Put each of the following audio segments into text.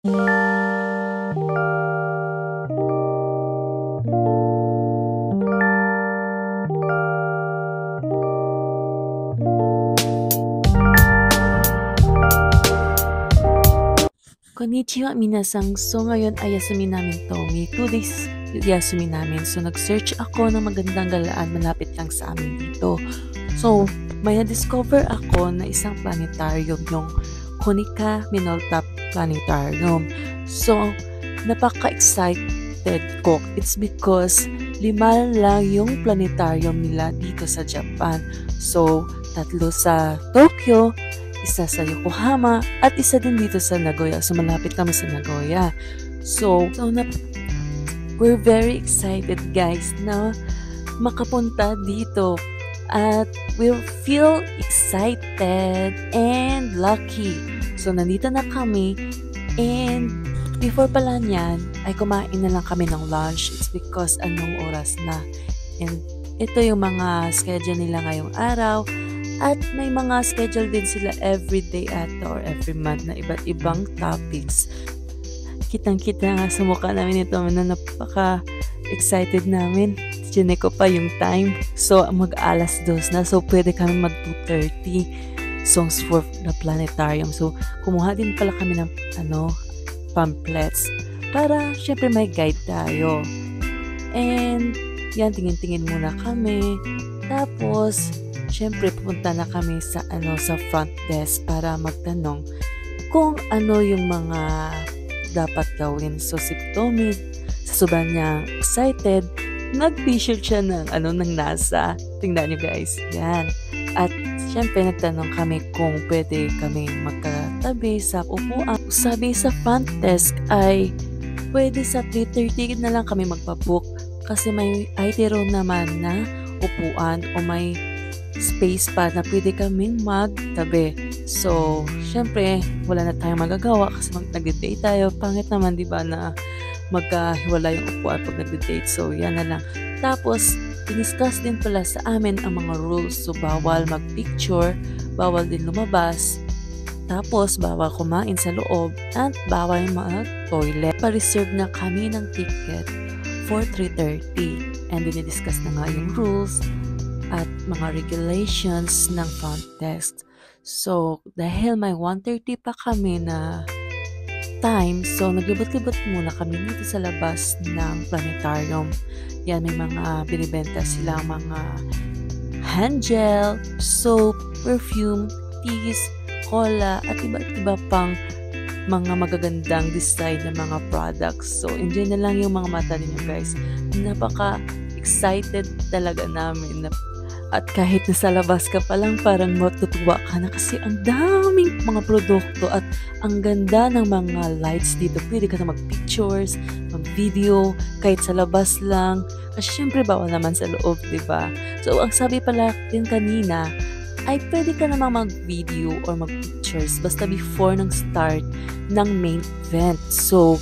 Konnichiwa minasang. So ngayon ay Yasumi namin Tomi. 2 days Yasumi namin. So nag-search ako ng magandang galaan malapit lang sa amin dito. So may na-discover ako na isang planetarium, yung Konica Minolta Planetarium. So napaka-excited ko. It's because 5 lang yung planetarium nila dito sa Japan. So 3 sa Tokyo, isa sa Yokohama, at isa din dito sa Nagoya. So, malapit kami sa Nagoya. So we're very excited guys na makapunta dito. At we feel excited and lucky. So, nandito na kami. And before pala niyan, ay kumain na lang kami ng lunch. It's because anong oras na. And ito yung mga schedule nila ngayong araw. At may mga schedule din sila every day or every month na iba't ibang topics. Kitang-kita nga sa mukha namin ito na napaka-excited namin. Diyan ko pa yung time. So, mag-alas 2 na. So, pwede kami mag-2:30 songs for the planetarium. So, kumuha din pala kami ng pamphlets para syempre may guide tayo. And yan, tingin-tingin muna kami. Tapos syempre pupunta na kami sa front desk para magtanong kung ano yung mga dapat gawin. So si Tommy, sa sobrang niya excited, nag-t-shirt siya ng NASA. Tingnan nyo guys. Yan. At syempre nagtanong kami kung pwede kami magkatabi sa upuan. Sabi sa front desk ay pwede sa 3:30 na lang kami magpabook kasi may IT room naman na upuan o may space pa na pwede kaming magtabi. So, syempre, wala na tayong magagawa kasi nag-date tayo. Pangit naman, di ba, na magkahiwala yung upuan pag nag-date. So, yan na lang. Tapos, diniscuss din pala sa amin ang mga rules. So, bawal mag-picture, bawal din lumabas, tapos bawal kumain sa loob, at bawal mag-toilet. Pa-reserve na kami ng ticket for 3:30. And dinidiscuss na nga yung rules at mga regulations ng front desk. So, dahil may 1:30 pa kami na time, so naglibot-libot muna kami dito sa labas ng planetarium. Yan, may mga binibenta silang mga hand gel, soap, perfume, teas, cola, at iba't iba pang mga magagandang design ng mga products. So, enjoy na lang yung mga mata ninyo guys. Napaka-excited talaga namin. At kahit nasa labas ka pa lang, parang matutuwa ka na kasi ang daming mga produkto at ang ganda ng mga lights dito. Pwede ka na mag-pictures, mag-video, kahit sa labas lang. Kasi syempre bawal naman sa loob, diba? So, ang sabi pala din kanina, ay pwede ka namang mag-video or mag-pictures basta before ng start ng main event. So,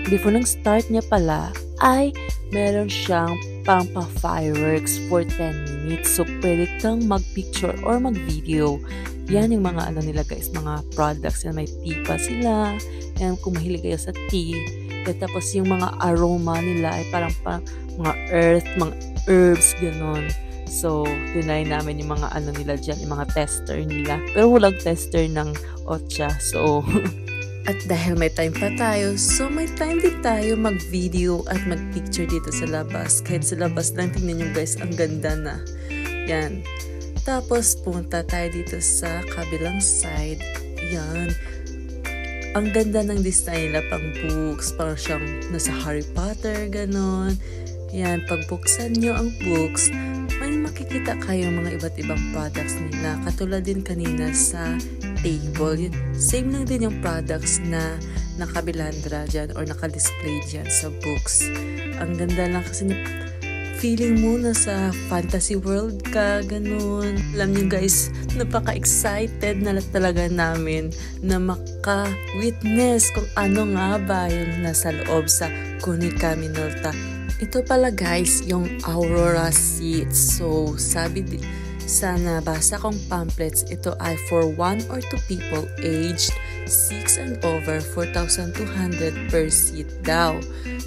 before ng start niya pala, ay meron siyang pang-fireworks for 10 minutes. So, pwede kang mag-picture or mag-video. Yan yung mga nila guys, mga products. Yan, may tea pa sila. And kung mahilig kayo sa tea. At tapos yung mga aroma nila ay parang mga earth, mga herbs, ganon. So, tinry namin yung mga nila dyan, yung mga tester nila. Pero walang tester ng Ocha. So, at dahil may time pa tayo, so may time din tayo mag-video at mag-picture dito sa labas. Kahit sa labas lang, tingnan nyo guys, ang ganda na. Yan. Tapos, punta tayo dito sa kabilang side. Yan. Ang ganda ng design nila, pang books, parang siyang nasa Harry Potter, ganon. Yan, pagbuksan nyo ang books, may makikita kayo mga iba't ibang products nila. Katulad din kanina sa table. Same lang din yung products na nakabilandra dyan or nakadisplay dyan sa books. Ang ganda lang kasi feeling mo na sa fantasy world ka, ganun. Alam nyo guys, napaka-excited na talaga namin na maka-witness kung ano nga ba yung nasa loob sa Konica Minolta. Ito pala guys, yung Aurora seats. So, sabi sa nabasa kong pamphlets, ito ay for 1 or 2 people aged 6 and over, 4,200 per seat daw.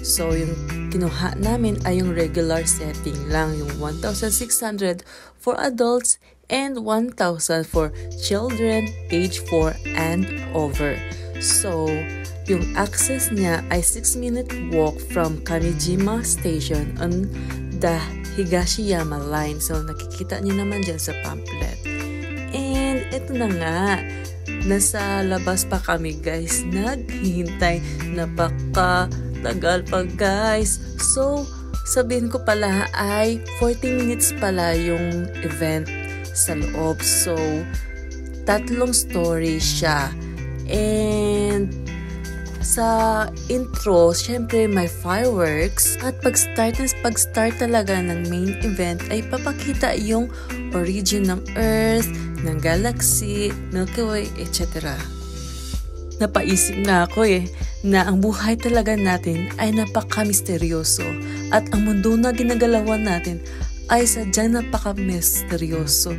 So, yung kinuha namin ay yung regular setting lang, yung 1,600 for adults and 1,000 for children age 4 and over. So, yung access niya ay 6-minute walk from Kamijima Station on the Higashiyama Line. So, nakikita niyo naman dyan sa pamphlet. And ito na nga, nasa labas pa kami guys, naghihintay, napakatagal pa guys. So, sabihin ko pala ay 40 minutes pala yung event sa loob. So, 3 story siya. And sa intro, syempre may fireworks. At pag-start talaga ng main event ay papakita yung origin ng Earth, ng galaxy, Milky Way, etc. Napaisip nga ako na ang buhay talaga natin ay napaka-misteryoso at ang mundo na ginagalawan natin ay sadyang napaka-misteryoso.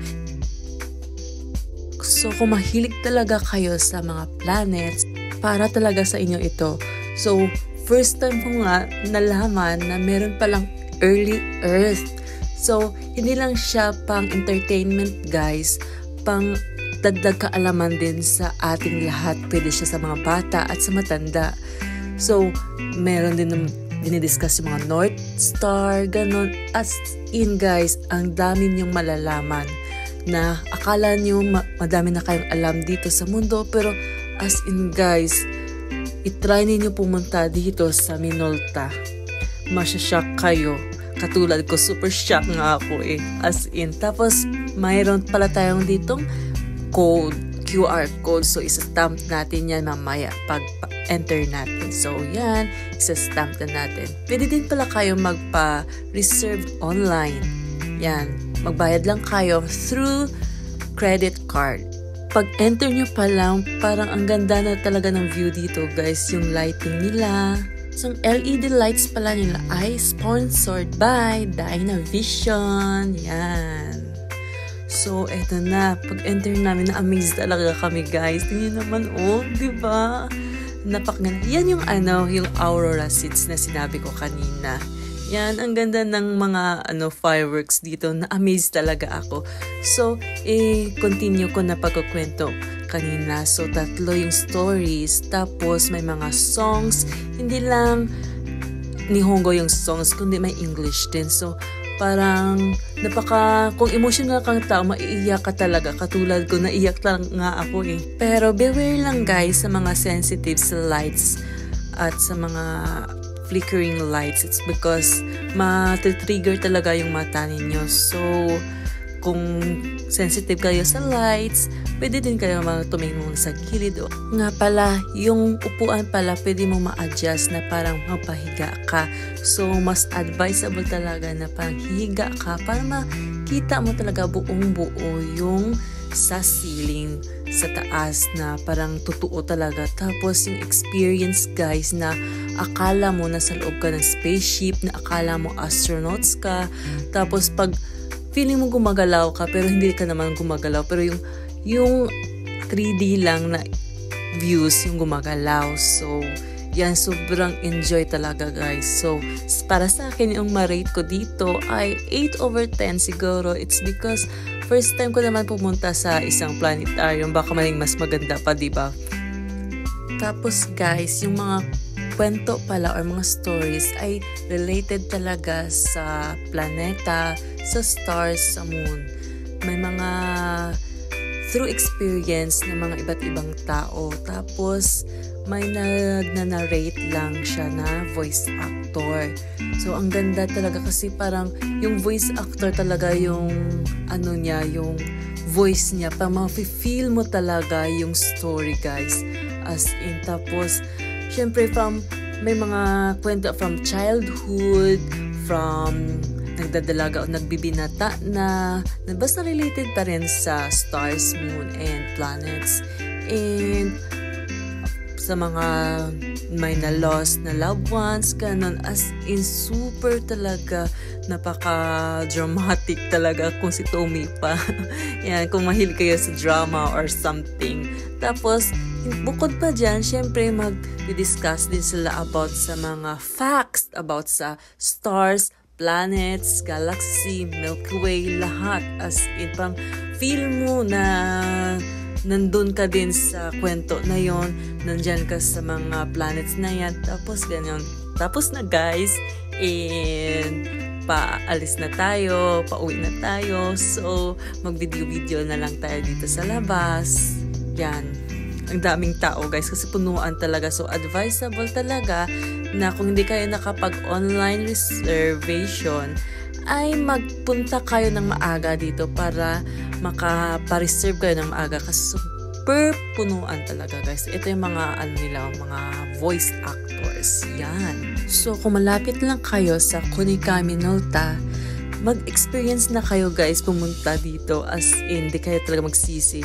So kung mahilig talaga kayo sa mga planets, para talaga sa inyo ito. So first time ko nga nalaman na meron palang early Earth. So hindi lang siya pang entertainment guys, pang dagdag kaalaman din sa ating lahat. Pwede siya sa mga bata at sa matanda. So meron din dinidiscuss yung mga North Star, ganon. As in guys, ang dami niyong malalaman na akala niyo madami na kayong alam dito sa mundo, pero as in guys, itry ninyo pumunta dito sa Minolta. Masya-shock kayo. Katulad ko, super shock nga ako as in. Tapos, mayroon pala tayong ditong code, QR code. So, isa-stamp natin yan mamaya pag enter natin. So, yan, isa-stamp na natin. Pwede din pala kayo magpa-reserve online. Yan, magbayad lang kayo through credit card. Pag-enter nyo pa lang, parang ang ganda na talaga ng view dito guys, yung lighting nila. So, LED lights pala nila ay sponsored by Dynavision. Yan. So, eto na. Pag-enter namin, na-amaze talaga kami guys. Tingnan naman, diba? Napakaganda. Yan yung yung Aurora seats na sinabi ko kanina. Yan, ang ganda ng mga fireworks dito. Na-amaze talaga ako. So, continue ko na pagkukwento kanina. So, 3 yung stories. Tapos, may mga songs. Hindi lang Nihongo yung songs, kundi may English din. So, parang kung emotional kang tao, maiiyak ka talaga. Katulad ko, naiyak lang nga ako Pero, beware lang guys sa mga sensitive sa lights at sa mga flickering lights. It's because matitrigger talaga yung mata ninyo. So, kung sensitive kayo sa lights, pwede din kayo tumingin sa gilid. Nga pala, yung upuan pala, pwede mo ma-adjust na parang mapahiga ka. So, mas advisable talaga na parang hihiga ka para makita mo talaga buong-buo yung sa ceiling, sa taas na parang totoo talaga. Tapos yung experience guys na akala mo nasa loob ka ng spaceship, na akala mo astronauts ka. Tapos pag feeling mo gumagalaw ka pero hindi ka naman gumagalaw, pero yung 3D lang na views yung gumagalaw. So yan, sobrang enjoy talaga guys. So para sa akin yung ma-rate ko dito ay 8/10 siguro. It's because first time ko naman pumunta sa isang planetarium, baka maling mas maganda pa, diba? Tapos guys, yung mga kwento pala or mga stories ay related talaga sa planeta, sa stars, sa moon. May mga through experience ng mga iba't ibang tao. Tapos may nag-narrate lang siya na voice actor. So, ang ganda talaga kasi parang yung voice actor talaga yung yung voice niya. Parang ma-feel mo talaga yung story guys. As in, tapos, syempre may mga kwento from childhood, from nagdadalaga o nagbibinata na basta related pa rin sa stars, moon, and planets. And sa mga may na-lost na loved ones, ganon. As in, super talaga, napaka-dramatic talaga kung si Tommy pa. Yan, kung mahilig kayo sa drama or something. Tapos, bukod pa dyan, syempre mag-discuss din sila about sa mga facts about sa stars, planets, galaxy, Milky Way, lahat. As in, pang feel mo na nandun ka din sa kwento na yon, nandyan ka sa mga planets na yan, tapos ganyan. Tapos na guys, and paalis na tayo, pauwi na tayo. So, mag-video-video na lang tayo dito sa labas. Yan. Ang daming tao guys kasi punuan talaga. So, advisable talaga na kung hindi kayo nakapag-online reservation, ay magpunta kayo ng maaga dito para makapareserve kayo ng maaga kasi super punuan talaga guys. Ito yung mga mga voice actors. Yan. So kung malapit lang kayo sa Kunikami Minolta, mag-experience na kayo guys pumunta dito as in di kayo talaga magsisi.